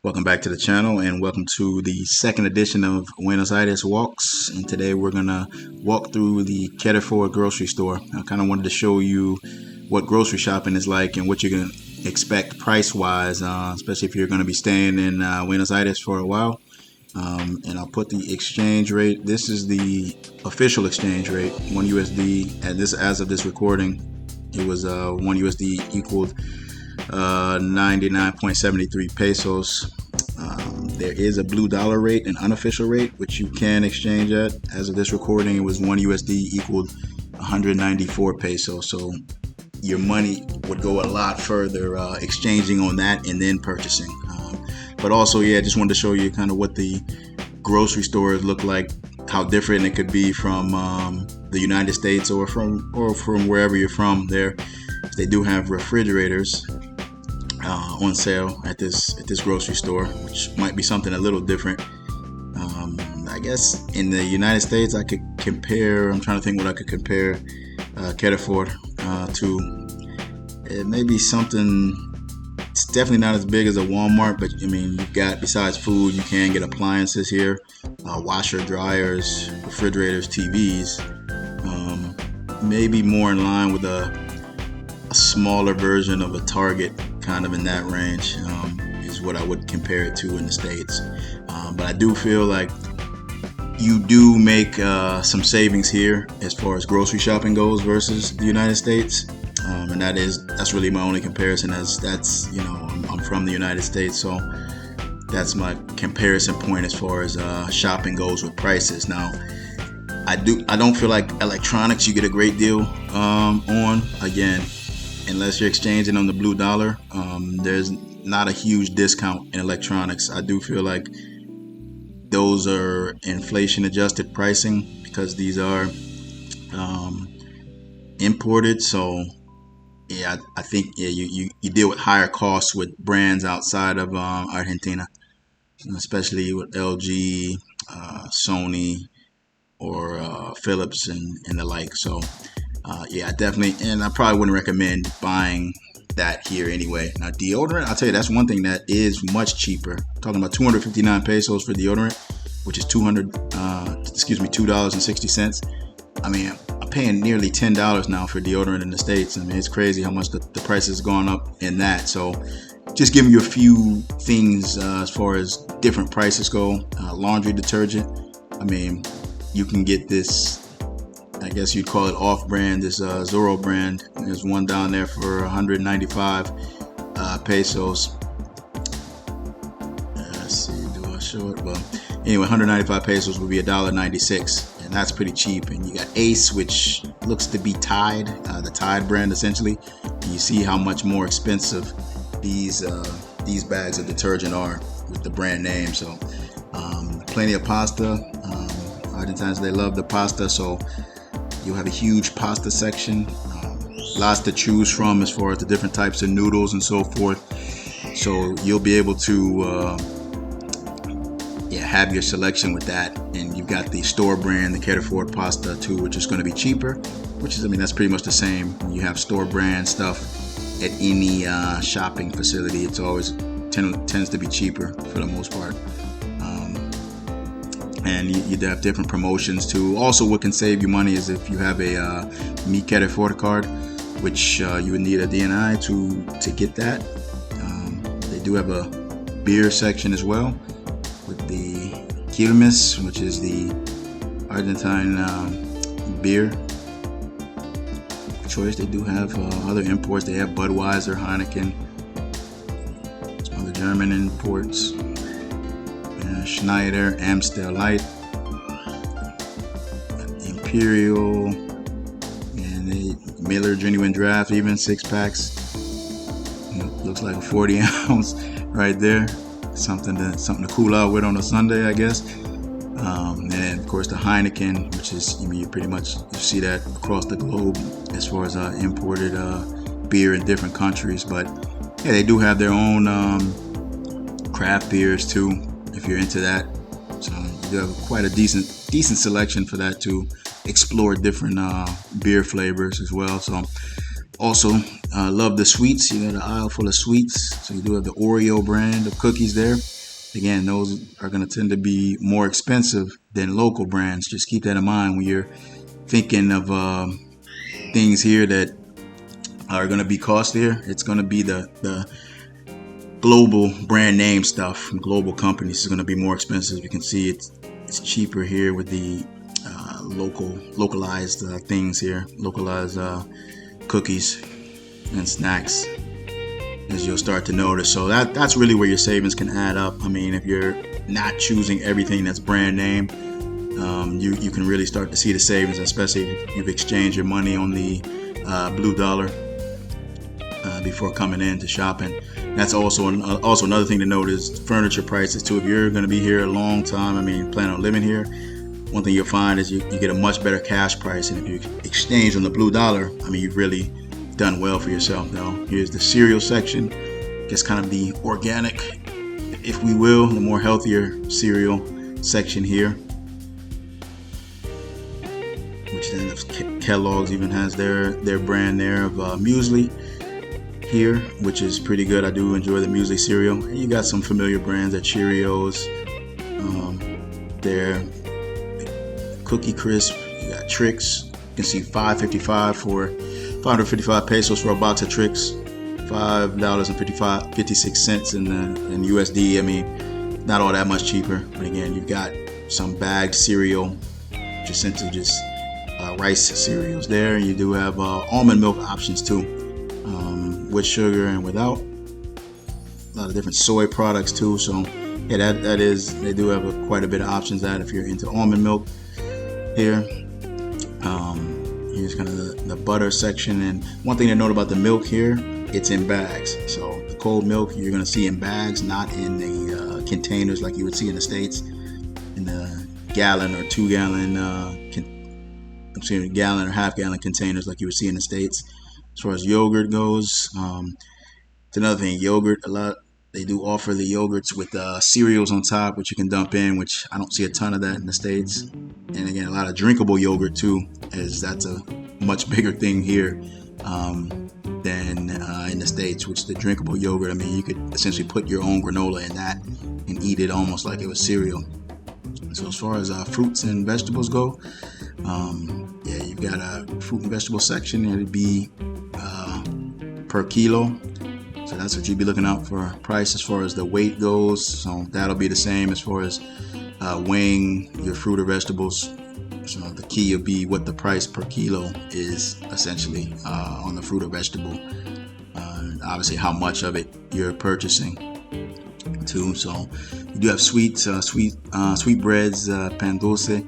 Welcome back to the channel and welcome to the second edition of Buenos Aires Walks. And today we're gonna walk through the Carrefour grocery store. I kind of wanted to show you what grocery shopping is like and what you can expect price-wise, especially if you're going to be staying in Buenos Aires for a while. And I'll put the exchange rate. This is the official exchange rate, 1 USD. And this, as of this recording, it was 1 USD equaled 99.73 pesos. There is a blue dollar rate, an unofficial rate, which you can exchange at. As of this recording, it was 1 USD equaled 194 pesos. So your money would go a lot further exchanging on that and then purchasing. But also, yeah, just wanted to show you kind of what the grocery stores look like, how different it could be from the United States or from wherever you're from. There, they do have refrigerators on sale at this grocery store, which might be something a little different. I guess in the United States, I could compare. I'm trying to think what I could compare Carrefour to. It may be something. It's definitely not as big as a Walmart, but I mean, you've got, besides food, you can get appliances here, washer, dryers, refrigerators, TVs. Maybe more in line with a smaller version of a Target, kind of in that range, is what I would compare it to in the States. But I do feel like you do make some savings here as far as grocery shopping goes versus the United States. And that's really my only comparison, as that's, I'm from the United States, so that's my comparison point as far as shopping goes with prices. Now, I don't feel like electronics you get a great deal on. Again, unless you're exchanging on the blue dollar, there's not a huge discount in electronics. I do feel like those are inflation adjusted pricing because these are imported. So yeah, I think you deal with higher costs with brands outside of Argentina, especially with LG, Sony, or Philips and the like. So yeah, I definitely, and I probably wouldn't recommend buying that here anyway. Now, deodorant, I'll tell you, that's one thing that is much cheaper. I'm talking about 259 pesos for deodorant, which is $2.60. I mean, I'm paying nearly $10 now for deodorant in the States. I mean, it's crazy how much the price has gone up in that. So just giving you a few things as far as different prices go. Laundry detergent, I mean, you can get this, I guess you'd call it off-brand, this Zorro brand. There's one down there for 195 pesos. Let's see, do I show it? Well, anyway, 195 pesos would be $1.96. That's pretty cheap. And you got Ace, which looks to be Tide, the Tide brand essentially. You see how much more expensive these bags of detergent are with the brand name. So plenty of pasta. Argentines, they love the pasta, so you have a huge pasta section. Lots to choose from as far as the different types of noodles and so forth. So you'll be able to have your selection with that. And you've got the store brand, the Carrefour pasta too, which is going to be cheaper, which is, I mean, that's pretty much the same. When you have store brand stuff at any shopping facility, it's always tends to be cheaper for the most part. And you have different promotions too. Also, what can save you money is if you have a Mi Carrefour card, which you would need a DNI to get that. They do have a beer section as well, with the Quilmes, which is the Argentine beer choice. They do have other imports. They have Budweiser, Heineken, some other German imports, Schneider, Amstel Light, Imperial, and the Miller Genuine Draft, even 6-packs. Looks like a 40 ounce right there. Something to cool out with on a Sunday, I guess. And of course the Heineken, which is, you pretty much you see that across the globe as far as imported beer in different countries. But yeah, they do have their own craft beers too, if you're into that. So you have quite a decent selection for that to explore different beer flavors as well. So also love the sweets. You got an aisle full of sweets. So you do have the Oreo brand of cookies there. Again, those are going to tend to be more expensive than local brands. Just keep that in mind when you're thinking of things here that are going to be costlier. It's going to be the global brand name stuff from global companies is going to be more expensive. You can see it's cheaper here with the localized things here, localized cookies and snacks, as you'll start to notice. So that's really where your savings can add up. I mean, if you're not choosing everything that's brand name, you can really start to see the savings, especially if you've exchanged your money on the blue dollar before coming in to shopping. That's also another thing to note is furniture prices too. If you're going to be here a long time, I mean, plan on living here, one thing you'll find is you get a much better cash price. And if you exchange on the blue dollar, I mean, you've really done well for yourself. Now, here's the cereal section. Just kind of the organic, if we will, the more healthier cereal section here. Which then Kellogg's even has their brand there of muesli here, which is pretty good. I do enjoy the muesli cereal. And you got some familiar brands, at Cheerios, their Cookie Crisp, you got Trix. You can see $555 pesos for a box of Trix, $5.56 in USD. I mean, not all that much cheaper. But again, you've got some bagged cereal, just essentially just rice cereals there. You do have almond milk options too, with sugar and without. A lot of different soy products too. So yeah, that is, they do have quite a bit of options that if you're into almond milk here. Here's kind of the butter section. And one thing to note about the milk here, it's in bags. So the cold milk you're going to see in bags, not in the containers like you would see in the States, in the gallon or 2 gallon gallon or half gallon containers like you would see in the States. As far as yogurt goes, it's another thing. Yogurt, they do offer the yogurts with cereals on top, which you can dump in, which I don't see a ton of that in the States. And again, a lot of drinkable yogurt too, as that's a much bigger thing here than in the States, which the drinkable yogurt, I mean, you could essentially put your own granola in that and eat it almost like it was cereal. So as far as fruits and vegetables go, yeah, you've got a fruit and vegetable section. It'd be per kilo. So that's what you'd be looking out for price as far as the weight goes. So that'll be the same as far as weighing your fruit or vegetables. So the key will be what the price per kilo is essentially on the fruit or vegetable. Obviously how much of it you're purchasing too. So you do have sweet breads, pan dulce,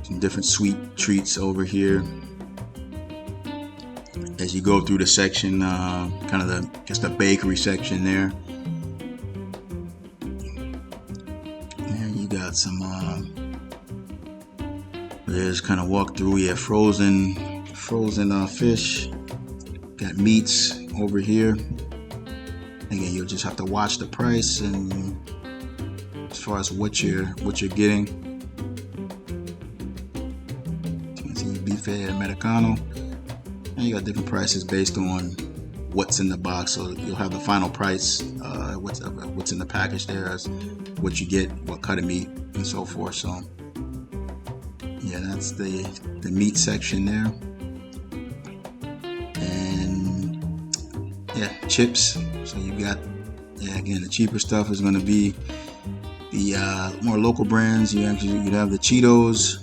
some different sweet treats over here. As you go through the section, kind of the bakery section there. And you got some, there's kind of walk through. Yeah, frozen fish. Got meats over here. Again, you'll just have to watch the price and as far as what you're getting. You can see bife americano. And you got different prices based on what's in the box. So you'll have the final price, what's in the package there, as what you get, what cut of meat, and so forth. So yeah, that's the meat section there. And yeah, chips. So you got, yeah, again, the cheaper stuff is going to be the more local brands. You'd have the Cheetos,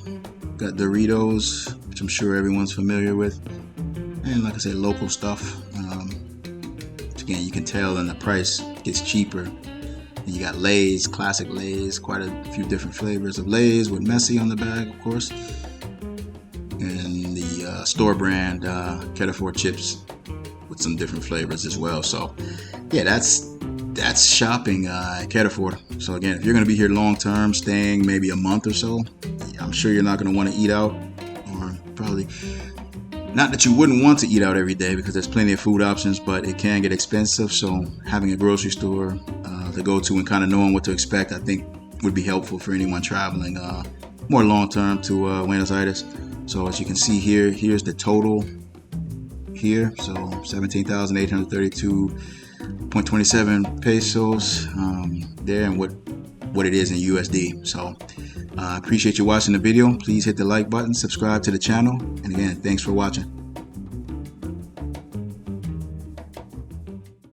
got Doritos, which I'm sure everyone's familiar with. And like I said, local stuff. Again, you can tell, and the price gets cheaper. And you got Lay's, classic Lay's, quite a few different flavors of Lay's with Messi on the bag, of course. And the store brand Carrefour chips with some different flavors as well. So yeah, that's shopping at Carrefour. So again, if you're going to be here long term, staying maybe a month or so, I'm sure you're not going to want to eat out, or probably. Not that you wouldn't want to eat out every day, because there's plenty of food options, but it can get expensive. So having a grocery store to go to and kind of knowing what to expect, I think would be helpful for anyone traveling more long term to Buenos Aires. So as you can see here, here's the total here. So 17,832 0.27 pesos there, and what it is in USD. So I appreciate you watching the video. Please hit the like button, subscribe to the channel, and again, thanks for watching.